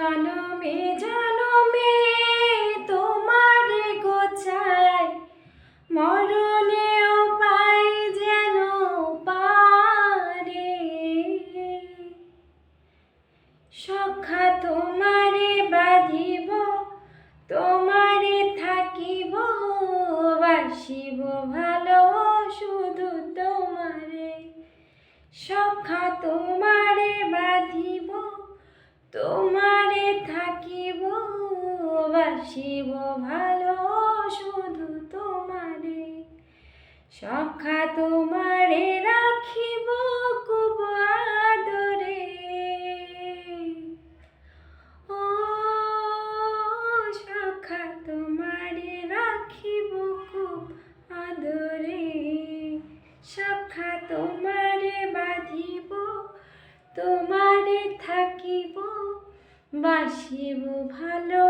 জনমে জনমে তোমারে গো চাই, মরণেও পাই যেন পারে। সখা তোমারে বাঁধিব, তোমারে থাকিব, বাসিব ভালো শুধু তোমারে। সখা তোমারে বাঁধিব, তোমারে থাকিব, বাসিব ভালো শুধু তোমারে। সখা তোমারে রাখিব খুব আদরে। ও সখা তোমারে রাখিব খুব আদরে। সখা তোমারে বাঁধিব, তোমারে থাকিব, বাসিব ভালো